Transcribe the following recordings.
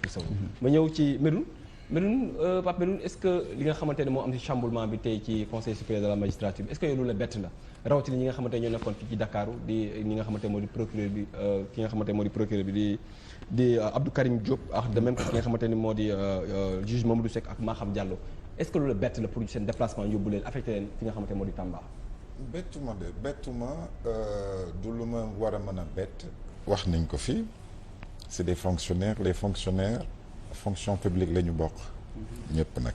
Sow. ma ñëw ci Medoune Pape Medoune est-ce que li nga xamante ne moo am ci chamboulement bi tey ci conseil supérieur de la magistrature est-ce que yow loolu la bett la rawatina ñi nga xamante ne ñoo nekkoon fii ci Dakar di ñi nga xamante moo di procureur bi ki nga xamante moo di procureur bi di Abdou Karim Diop ak de même que ki nga xamante ni moo di juge Mamadou Seck ak Maham Diallo est-ce que loolu la bett la pour seen déplacement yóbbu leen affecté leen fi nga xamante moo di Tamba. bettuma du lu ma war a mën a bett. wax nañ ko fii c'est des fonctionnaires les fonctionnaires fonction publique la ñu bokk. ñëpp nag.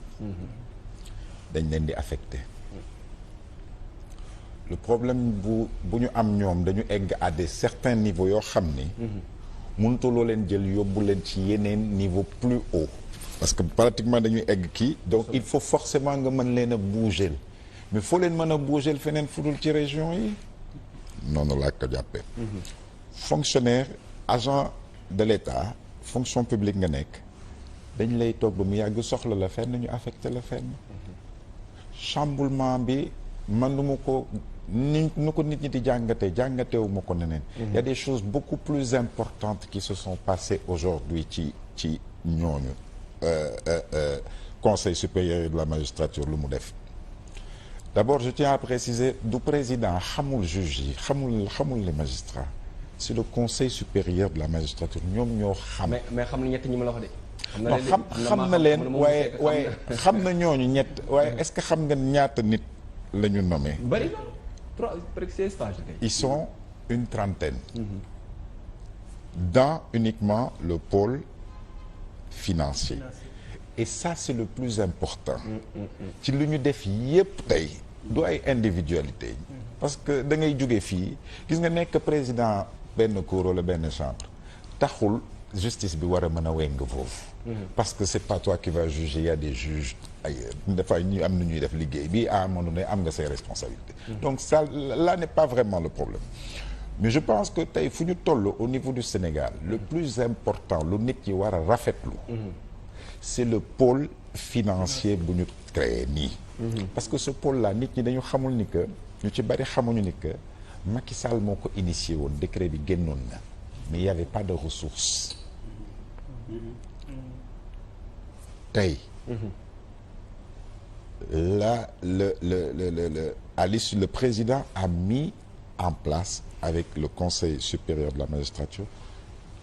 dañ leen di affecté. le problème bu ñu am ñoom dañu egg à des certains niveaux yoo xam ni. mënutuloo leen jël yóbbu leen ci yeneen niveau plus haut. parce que pratiquement dañuy egg kii donc il faut forcément nga mën leen a bouger mais foo leen mën a bouger feneen fudul ci région yi noonu laa ko jàppee. fonctionnaire agent de l'État fonction publique nga nekk dañ lay toog ba mu yàgg soxla la fenn ñu affecté la fenn. chamboulement bi man nu ma ko nu ko nit ñi di jàngatewu ma ko neneen. Il y a des choses beaucoup plus importantes qui se sont passées aujourd'hui ci ñooñu. Conseil supérieur de la magistrature lu mu def d'abord je tiens à préciser du président xamul juge yi xamul les magistrats c'est le conseil supérieur de la magistrature ñoom ñoo xam. mais xam na ñett ñi ma la wax de. xam na leen waaye xam na ñooñu ñett waaye est-ce que xam nga ñaata nit la ñu nommé. bari na 3 presque 16 stages. Ils sont une trentaine. Dans uniquement le pôle financier. Et ça c'est le plus important. ci lu ñu def yépp tey du ay individualité parce que da ngay jóge fii gis nga nekk président benn cour wala benn chambre taxul justice bi war a mën a weng foofu. parce que c'est pas toi qui vas juger il y a des juges ailleurs dafay ñu am na ñuy def liggéey bi à un moment donné am nga ses responsabilités. donc ça là n'est pas vraiment le problème. mais je pense que tey fu ñu toll au niveau du Sénégal le plus important lu nit ñi war a rafetlu. c'est le pôle financier bu ñu créé nii. parce que ce pôle là nit ñi dañu xamul ni que ñu ci bari xamuñu ni que Macky Sall moo ko initié woon décret bi génnoon na mais il y avait pas de ressources. tey. là à l'issue le président a mis en place avec le Conseil supérieur de la magistrature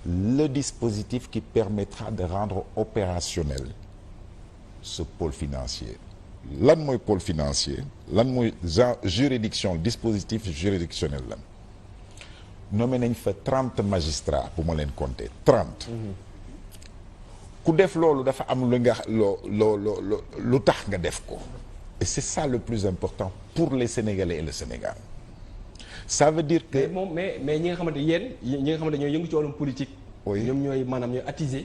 le dispositif qui permettra de rendre opérationnel ce pôle financier. lan mooy pôle financier lan mooy juridiction dispositif juridictionnel lan nommé nañ fa 30 magistrats bu ma leen compter 30. ku def loolu dafa am lu nga lu tax nga def ko et c'est ça le plus important pour les Sénégalais et le Sénégal. ça veut dire que mais ñi nga xamante ñi nga xamante ñooy yëngu ci wàllum politique. oui ñoom ñooy maanaam ñooy attiser.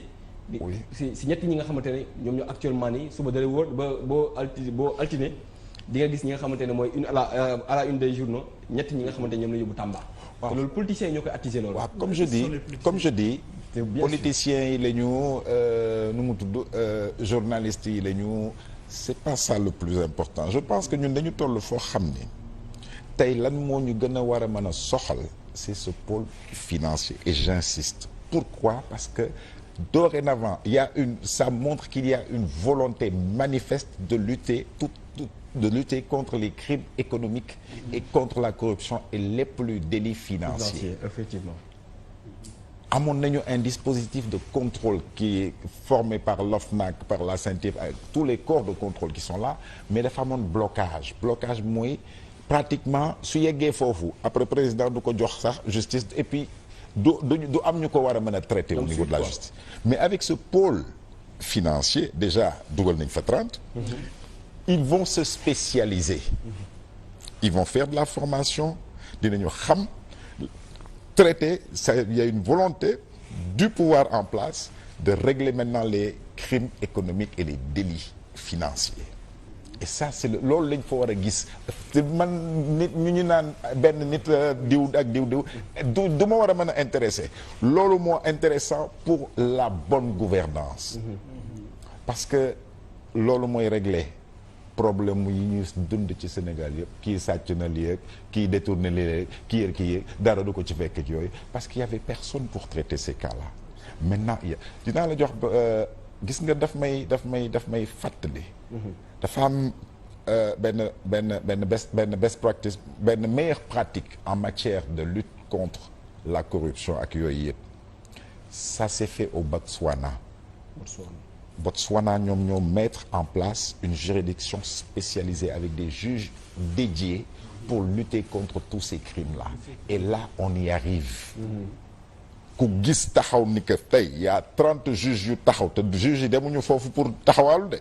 oui si ñett ñi nga xamante ne ñoom ñoo actuellement nii suba dale wóor boo altine di nga gis ñi nga xamante ne mooy une à la une des journaux ñett ñi nga xamante ne ñoom la yóbbu Tamba. waaw loolu politiciens yi ñoo koy attiser loolu. waaw comme je dis politiciens yi la ñu nu mu tudd journalistes yi la ñu c'est pas ça le plus important je pense que ñun dañu toll foo xam ni tey lan moo ñu gën a war a mën a soxal c'est ce pôle financier et j'insiste pourquoi parce que dorénavant ça montre qu'il y a une volonté manifeste de lutter contre les crimes économiques et contre la corruption et les plus délits financiers. Effectivement. amoon nañu un dispositif de contrôle qui est formé par l'OFNAC par la CENTIF tous les corps de contrôle qui sont là mais dafa amoon blocage mooy pratiquement su yeggee foofu après président du ko jox sax justice et puis du am ñu ko war a mën a traiter au niveau de la justice mais avec ce pôle financier déjà dugal nañ fa 30 ils vont se spécialiser ils vont faire de la formation dinañu xam traiter ça il y a une volonté du pouvoir en place de régler maintenant les crimes économiques et les délits financiers et ça c'est loolu lañ fa war a gis te man nit ñu naan benn nit diw ak diw du ma war a mën a intéresser loolu moo intéressant pour la bonne gouvernance parce que loolu mooy régler problème yi ñuy dund ci Sénégal yëpp kii sàcc na lii kii détourné lii kii dara du ko ci fekk ak yooyu parce qu'il y avait personne pour traiter ces cas-là maintenant dinaa la jox gis nga daf may fàttali. dafa am benn best practice benn meilleure pratique en matière de lutte contre la corruption ak yooyu yëpp ça s'est fait au Botswana. Botswana ñoom ñoo mettre en place une juridiction spécialisée avec des juges dédiés pour lutter contre tous ces crimes-là et là on y arrive. ku gis taxaw ni que tey y a 30 juges yu taxaw te juges yi demuñu foofu pour taxawaalu de.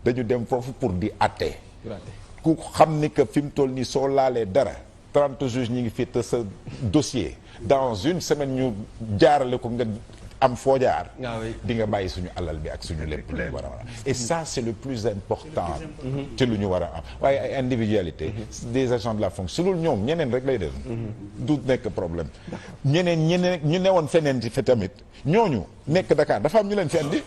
dañu dem foofu pour di àtte. ku xam ni que fi mu toll nii soo laalee dara 30 juges ñi ngi fi te sa dossier dans une semaine ñu jaarale ko nga am foo jaar. di nga bàyyi suñu alal bi ak suñu lépp lu ñu war a am et ça c'est le plus important. ci lu ñu war a am waaye ay individualité des agents de la fonction su dul ñoom ñeneen rek lay def. du nekk problème. ñeneen ñu newoon feneen ci fi tamit ñooñu nekk Dakar dafa am ñu leen fi andi.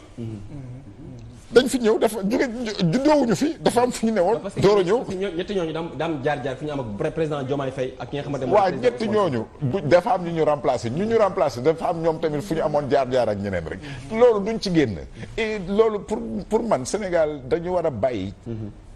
dañ fi ñëw dafa juddoowuñu fi dafa am fu ñu newoon. door a ñëw ñetti ñooñu daam jaar fi ñu am ak président Diomaye Faye ak ñi nga xamante ne. waaw ñetti ñooñu dafa am ñu remplacer dafa am ñoom tamit fu ñu amoon jaar ak ñeneen rek. loolu duñ ci génn et loolu pour man Sénégal dañu war a bàyyi.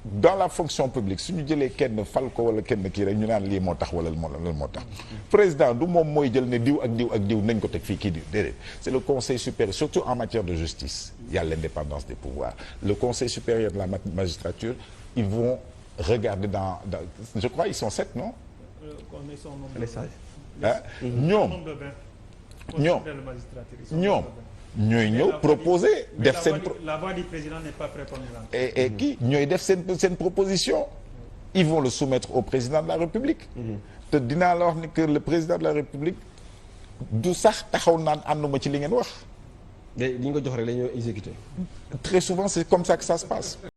dans la fonction publique suñu jëlee kenn fal ko wala kenn kii rek ñu naan lii moo tax wala lan moo tax président du moom mooy jël ne diw ak diw nañ ko teg fii kii diw déedéet c'est le conseil supérieur surtout en matière de justice il y a l'indépendance des pouvoirs le conseil supérieur de la magistrature ils vont regarder dans je crois ils sont 7 non ñoom ñooy ñëw proposer def seen la voix du président n'est pas prépondérante. et kii ñooy def seen proposition ils vont le soumettre au président de la République te dinaa la wax ni que le président de la République du sax taxaw naan ànduma ci li ngeen wax li ñu ko jox rek la ñuy exécuter. très souvent c'est comme ça que ça se passe